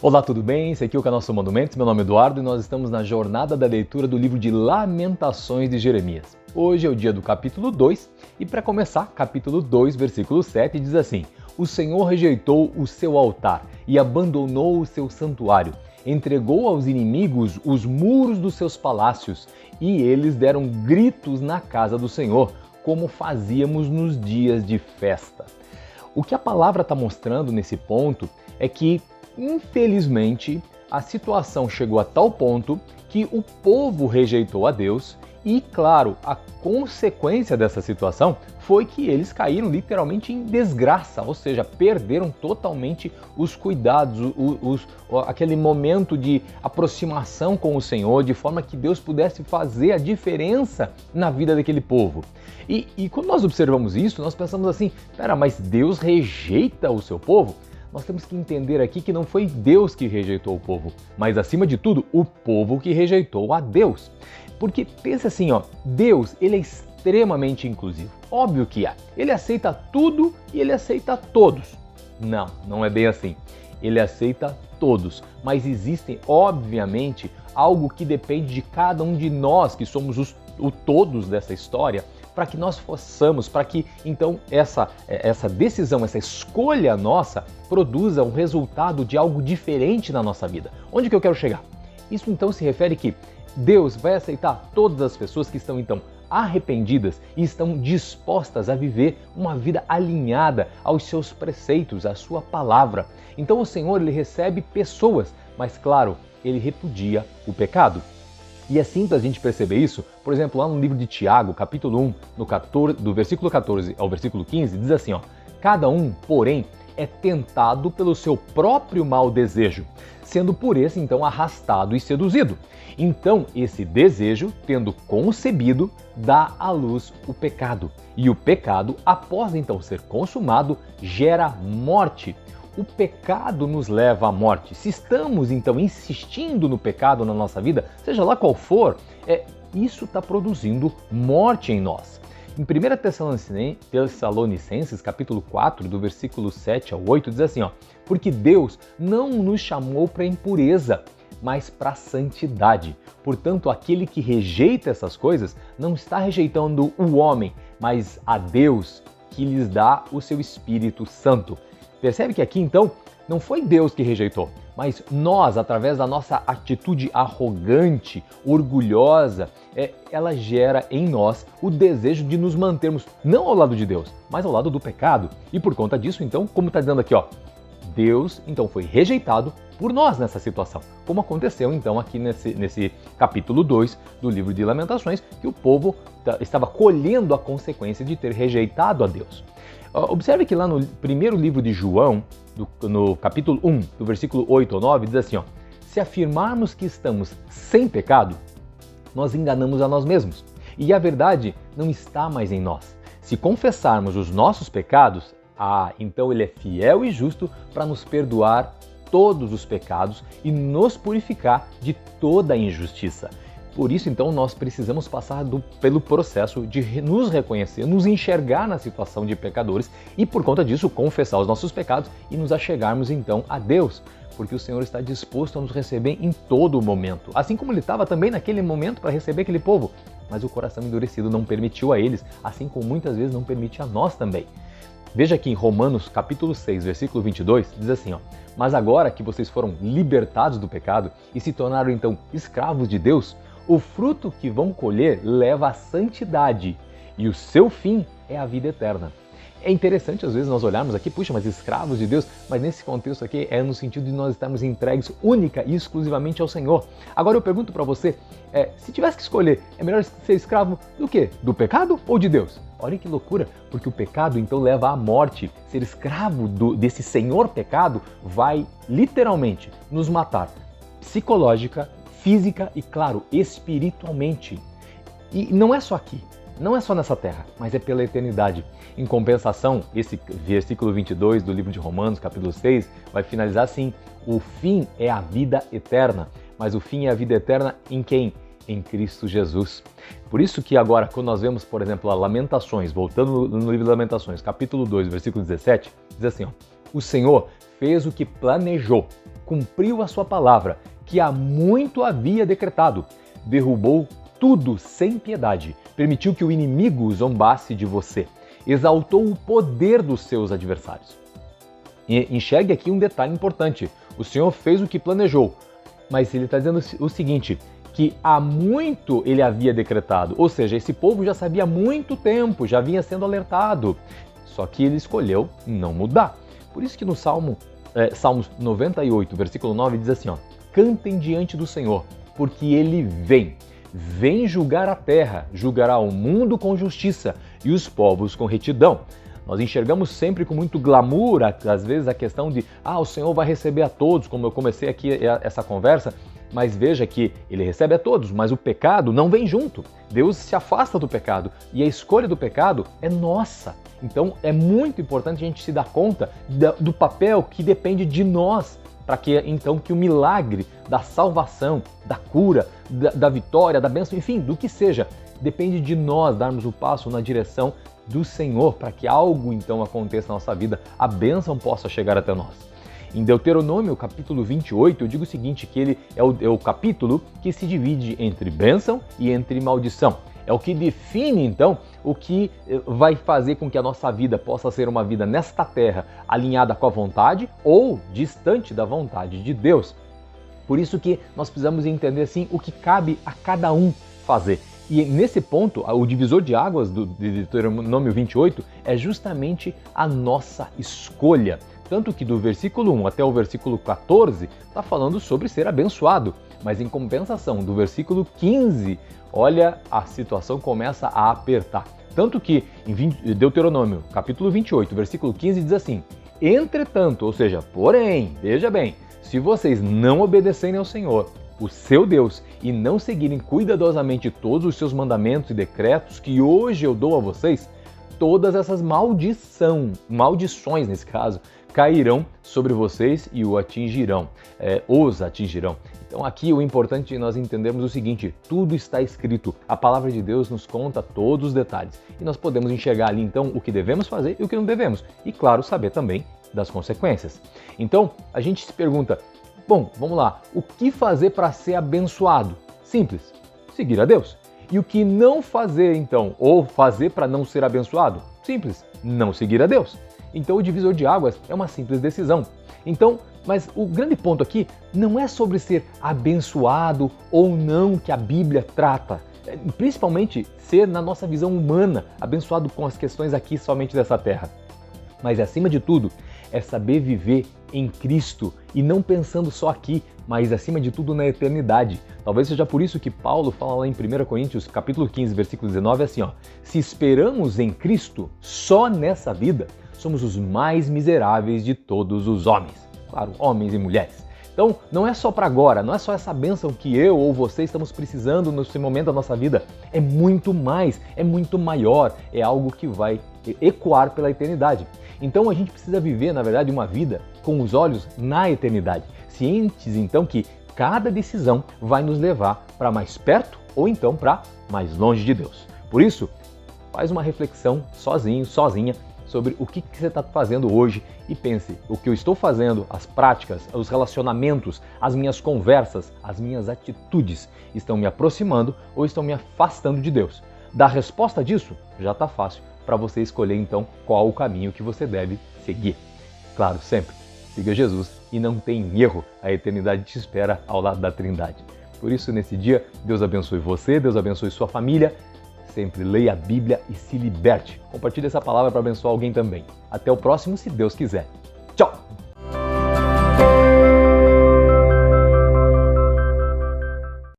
Olá, tudo bem? Esse aqui é o canal Somando Mentes, meu nome é Eduardo e nós estamos na jornada da leitura do livro de Lamentações de Jeremias. Hoje é o dia do capítulo 2 e para começar, capítulo 2, versículo 7 diz assim: O Senhor rejeitou o seu altar e abandonou o seu santuário, entregou aos inimigos os muros dos seus palácios e eles deram gritos na casa do Senhor, como fazíamos nos dias de festa. O que a palavra está mostrando nesse ponto é que, infelizmente, a situação chegou a tal ponto que o povo rejeitou a Deus e, claro, a consequência dessa situação foi que eles caíram literalmente em desgraça, ou seja, perderam totalmente os cuidados, aquele momento de aproximação com o Senhor, de forma que Deus pudesse fazer a diferença na vida daquele povo. E quando nós observamos isso, nós pensamos assim, mas Deus rejeita o seu povo? Nós temos que entender aqui que não foi Deus que rejeitou o povo, mas acima de tudo, o povo que rejeitou a Deus. Porque pensa assim, Deus, ele é extremamente inclusivo. Óbvio que é. Ele aceita tudo e ele aceita todos. Não, não é bem assim. Ele aceita todos, mas existem, obviamente, algo que depende de cada um de nós, que somos o todos dessa história, para que nós possamos, para que então essa decisão, essa escolha nossa produza um resultado de algo diferente na nossa vida. Onde que eu quero chegar? Isso então se refere que Deus vai aceitar todas as pessoas que estão então arrependidas e estão dispostas a viver uma vida alinhada aos seus preceitos, à sua palavra. Então o Senhor, ele recebe pessoas, mas claro, ele repudia o pecado. E é simples a gente perceber isso, por exemplo, lá no livro de Tiago, capítulo 1, do versículo 14 ao versículo 15, diz assim, cada um, porém, é tentado pelo seu próprio mau desejo, sendo por esse, então, arrastado e seduzido. Então, esse desejo, tendo concebido, dá à luz o pecado. E o pecado, após então ser consumado, gera morte. O pecado nos leva à morte. Se estamos, então, insistindo no pecado na nossa vida, seja lá qual for, isso está produzindo morte em nós. Em 1 Tessalonicenses, capítulo 4, do versículo 7 ao 8, diz assim, porque Deus não nos chamou para impureza, mas para a santidade. Portanto, aquele que rejeita essas coisas não está rejeitando o homem, mas a Deus, que lhes dá o seu Espírito Santo. Percebe que aqui, então, não foi Deus que rejeitou, mas nós, através da nossa atitude arrogante, orgulhosa, ela gera em nós o desejo de nos mantermos não ao lado de Deus, mas ao lado do pecado. E por conta disso, então, como está dizendo aqui, Deus, então, foi rejeitado por nós nessa situação, como aconteceu, então, aqui nesse capítulo 2 do livro de Lamentações, que o povo estava colhendo a consequência de ter rejeitado a Deus. Observe que lá no primeiro livro de João, no capítulo 1, do versículo 8 ao 9, diz assim, se afirmarmos que estamos sem pecado, nós enganamos a nós mesmos, e a verdade não está mais em nós. Se confessarmos os nossos pecados, então ele é fiel e justo para nos perdoar todos os pecados e nos purificar de toda a injustiça. Por isso, então, nós precisamos passar pelo processo de nos reconhecer, nos enxergar na situação de pecadores e, por conta disso, confessar os nossos pecados e nos achegarmos, então, a Deus, porque o Senhor está disposto a nos receber em todo momento, assim como Ele estava também naquele momento para receber aquele povo, mas o coração endurecido não permitiu a eles, assim como muitas vezes não permite a nós também. Veja aqui em Romanos, capítulo 6, versículo 22, diz assim, mas agora que vocês foram libertados do pecado e se tornaram, então, escravos de Deus, o fruto que vão colher leva à santidade e o seu fim é a vida eterna. É interessante às vezes nós olharmos aqui, puxa, mas escravos de Deus, mas nesse contexto aqui é no sentido de nós estarmos entregues única e exclusivamente ao Senhor. Agora eu pergunto para você, se tivesse que escolher, é melhor ser escravo do quê? Do pecado ou de Deus? Olha que loucura, porque o pecado então leva à morte. Ser escravo desse senhor pecado vai literalmente nos matar psicológica, física e, claro, espiritualmente. E não é só aqui, não é só nessa terra, mas é pela eternidade. Em compensação, esse versículo 22 do livro de Romanos, capítulo 6, vai finalizar assim, o fim é a vida eterna. Mas o fim é a vida eterna em quem? Em Cristo Jesus. Por isso que agora, quando nós vemos, por exemplo, a Lamentações, voltando no livro de Lamentações, capítulo 2, versículo 17, diz assim, o Senhor fez o que planejou, cumpriu a sua palavra, que há muito havia decretado. Derrubou tudo sem piedade, permitiu que o inimigo zombasse de você, exaltou o poder dos seus adversários. E enxergue aqui um detalhe importante: o Senhor fez o que planejou, mas ele está dizendo o seguinte, que há muito ele havia decretado, ou seja, esse povo já sabia há muito tempo, já vinha sendo alertado, só que ele escolheu não mudar. Por isso que no Salmos 98, versículo 9, diz assim, cantem diante do Senhor, porque ele vem julgar a terra, julgará o mundo com justiça e os povos com retidão. Nós enxergamos sempre com muito glamour, às vezes, a questão de o Senhor vai receber a todos, como eu comecei aqui essa conversa, mas veja que ele recebe a todos, mas o pecado não vem junto. Deus se afasta do pecado e a escolha do pecado é nossa. Então é muito importante a gente se dar conta do papel que depende de nós, para que então que o milagre da salvação, da cura, da vitória, da bênção, enfim, do que seja, depende de nós darmos o passo na direção do Senhor, para que algo então aconteça na nossa vida, a bênção possa chegar até nós. Em Deuteronômio, capítulo 28, eu digo o seguinte, que ele é o capítulo que se divide entre bênção e entre maldição. É o que define, então, o que vai fazer com que a nossa vida possa ser uma vida nesta terra, alinhada com a vontade ou distante da vontade de Deus. Por isso que nós precisamos entender, assim, o que cabe a cada um fazer. E nesse ponto, o divisor de águas de Deuteronômio 28 é justamente a nossa escolha. Tanto que do versículo 1 até o versículo 14 está falando sobre ser abençoado. Mas em compensação, do versículo 15, olha, a situação começa a apertar. Tanto que em Deuteronômio, capítulo 28, versículo 15, diz assim, entretanto, ou seja, porém, veja bem, se vocês não obedecerem ao Senhor, o seu Deus, e não seguirem cuidadosamente todos os seus mandamentos e decretos que hoje eu dou a vocês, todas essas maldições nesse caso, cairão sobre vocês e os atingirão. Então aqui o importante é nós entendermos o seguinte, tudo está escrito, a palavra de Deus nos conta todos os detalhes e nós podemos enxergar ali então o que devemos fazer e o que não devemos e claro, saber também das consequências. Então a gente se pergunta, bom, vamos lá, o que fazer para ser abençoado? Simples, seguir a Deus. E o que não fazer então, ou fazer para não ser abençoado? Simples, não seguir a Deus. Então o divisor de águas é uma simples decisão. Então, mas o grande ponto aqui não é sobre ser abençoado ou não que a Bíblia trata. Principalmente ser, na nossa visão humana, abençoado com as questões aqui somente dessa terra. Mas acima de tudo, é saber viver em Cristo e não pensando só aqui, mas acima de tudo na eternidade. Talvez seja por isso que Paulo fala lá em 1 Coríntios, capítulo 15, versículo 19, assim, se esperamos em Cristo só nessa vida, somos os mais miseráveis de todos os homens. Claro, homens e mulheres. Então, não é só para agora, não é só essa bênção que eu ou você estamos precisando nesse momento da nossa vida. É muito mais, é muito maior, é algo que vai ecoar pela eternidade. Então, a gente precisa viver, na verdade, uma vida com os olhos na eternidade. Cientes, então, que cada decisão vai nos levar para mais perto ou então para mais longe de Deus. Por isso, faz uma reflexão sozinho, sozinha, sobre o que você está fazendo hoje e pense, o que eu estou fazendo, as práticas, os relacionamentos, as minhas conversas, as minhas atitudes estão me aproximando ou estão me afastando de Deus? Da resposta disso, já está fácil para você escolher então qual o caminho que você deve seguir. Claro, sempre, siga Jesus e não tem erro, a eternidade te espera ao lado da Trindade. Por isso, nesse dia, Deus abençoe você, Deus abençoe sua família. Sempre leia a Bíblia e se liberte. Compartilhe essa palavra para abençoar alguém também. Até o próximo, se Deus quiser. Tchau!